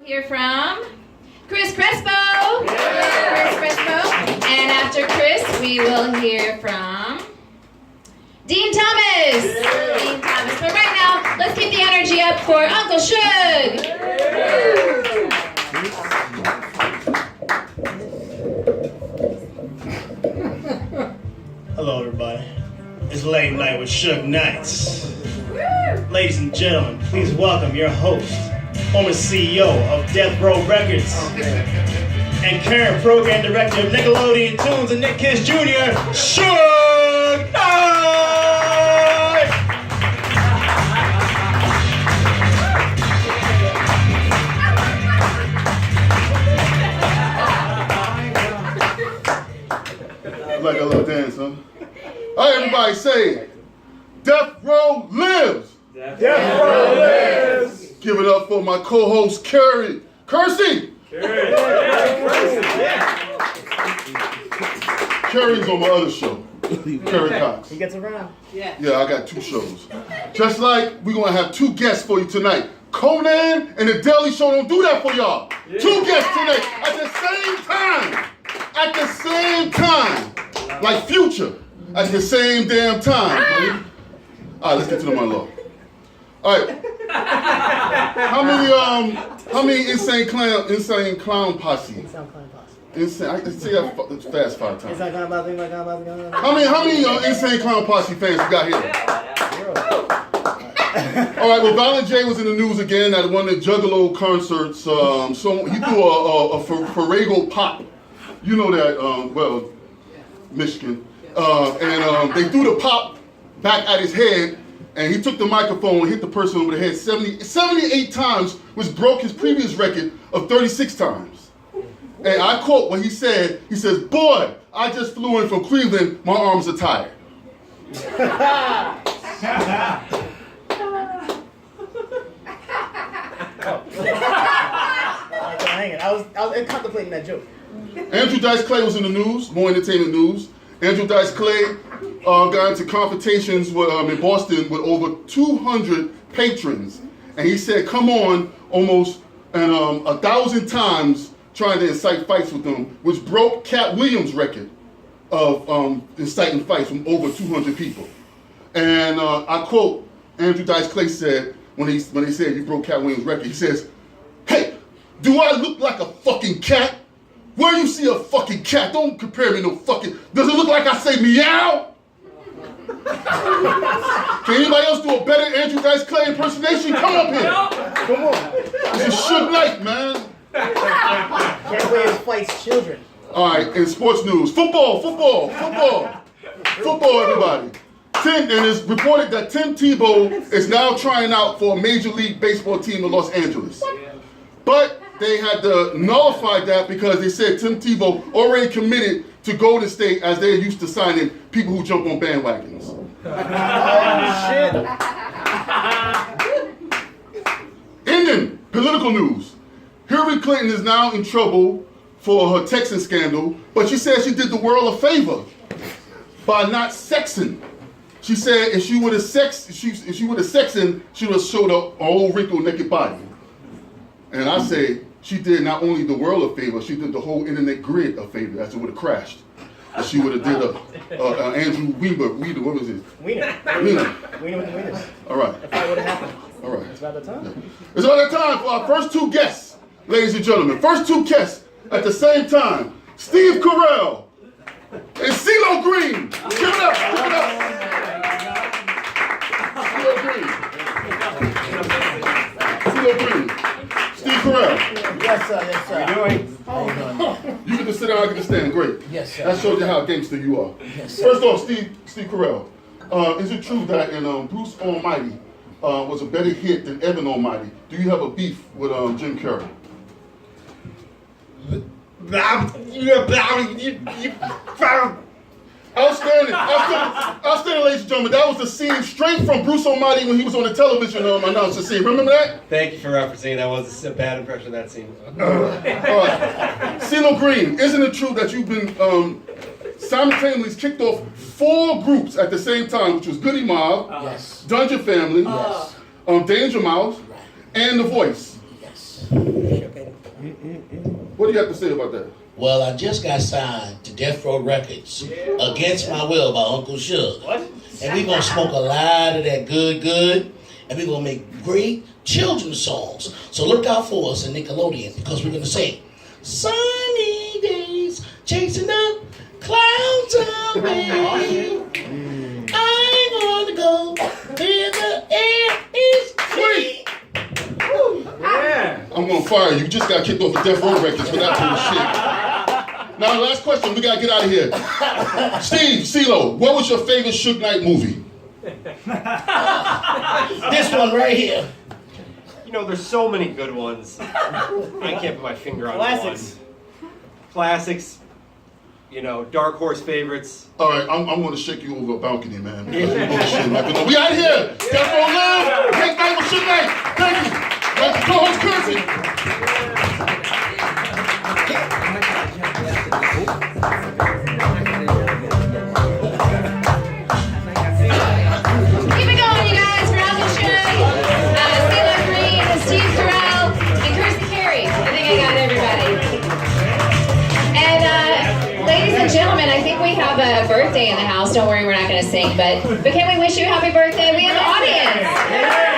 Hear from Chris Crespo. Yeah. Chris Crespo. And after Chris, we will hear from Dean Thomas. Yeah. Dean Thomas. But right now, let's keep the energy up for Uncle Suge. Yeah. Hello, everybody. It's Late Night with Suge Knight. Ladies and gentlemen, please welcome your host, former CEO of Death Row Records, and current program director of Nickelodeon Tunes and Nick Kiss Jr., Suge Knight! Like a little dance, huh? All right, everybody say, Death Row lives! Death Row lives! Give it up for my co-host, Carey. Kersey! Carey's on my other show, Carey Cox. He gets around. Yeah, I got 2 shows. Just like we're going to have 2 guests for you tonight. Conan and The Daily Show don't do that for y'all. Yeah. 2 guests tonight at the same time. At the same time. Like Future. At the same damn time. Buddy. All right, let's get to the monologue. All right. How many insane clown posse? Insane. I can say that fast 5 times. How many insane clown posse fans you got here? All right. Well, Violent J was in the news again at one of the Juggalo concerts. So he threw a Farrago pop. You know that, Michigan. And they threw the pop back at his head, and he took the microphone and hit the person over the head 78 times, which broke his previous record of 36 times. And I quote what he said. He says, "Boy, I just flew in from Cleveland. My arms are tired." I was contemplating that joke. Andrew Dice Clay was in the news, more entertainment news. Andrew Dice Clay got into confrontations in Boston with over 200 patrons. And he said, come on, almost 1,000 times trying to incite fights with them, which broke Cat Williams' record of inciting fights from over 200 people. And I quote, Andrew Dice Clay said, when they said you broke Cat Williams' record, he says, "Hey, do I look like a fucking cat? Where you see a fucking cat? Don't compare me no fucking... Does it look like I say meow?" Can anybody else do a better Andrew Dice Clay impersonation? Come up here. Come on. This is Suge Knight, man. Cat Williams fights children. All right, in sports news. Football, everybody. And it's reported that Tim Tebow is now trying out for a Major League Baseball team in Los Angeles. But they had to nullify that because they said Tim Tebow already committed to Golden State as they're used to signing people who jump on bandwagons. Oh, shit. Indian political news. Hillary Clinton is now in trouble for her Texan scandal, but she said she did the world a favor by not sexing. She said if she would have sexed, she would have showed her whole wrinkled naked body. And I say she did not only the world a favor, she did the whole internet grid a favor, as it would have crashed. And she would have did a Andrew Weiner, what was it? Wiener with the wieners. All right. If that would have happened. All right. It's about the time. Yeah. It's about that time for our first 2 guests, ladies and gentlemen. First 2 guests at the same time. Steve Carell and Ceelo Green. Give it up. Ceelo Green. Steve Carell. Yes, sir. How you doing? How you doing? You get to sit down, I get to stand. Great. Yes, sir. That shows you how gangster you are. Yes, sir. First off, Steve Carell. Is it true that in Bruce Almighty was a better hit than Evan Almighty? Do you have a beef with Jim Carrey? Outstanding, ladies and gentlemen. That was the scene straight from Bruce Almighty when he was on the television announcer scene. Remember that? Thank you for referencing. That was a bad impression of that scene. All right. Ceelo Green, isn't it true that you've been simultaneously kicked off 4 groups at the same time, which was Goody Mob, Yes. Dungeon Family, Yes. Danger Mouse, Right. and The Voice. Yes. What do you have to say about that? Well, I just got signed to Death Row Records against my will by Uncle Suge. What? And we're going to smoke a lot of that good, and we're going to make great children's songs. So look out for us in Nickelodeon, because we're going to sing sunny days, chasing up clouds away. I want to go where the air is free. Yeah. I'm gonna fire you. You just got kicked off of Death Row Records for that bullshit. Now, last question. We gotta get out of here. Steve, Ceelo, what was your favorite Suge Knight movie? This one right here. You know, there's so many good ones. I can't put my finger on Classics. one. Classics. You know, dark horse favorites. All right, I'm gonna shake you over a balcony, man. Because you bullshit. We out of here. Death Row Live. Next night with Suge Knight. Thank you. That's the co-host Currency. Keep it going, you guys. For Uncle Suge, Ceelo Green, Steve Carell, and Chris Carey. I think I got everybody. And ladies and gentlemen, I think we have a birthday in the house. Don't worry, we're not going to sing, but can we wish you a happy birthday? We have an audience.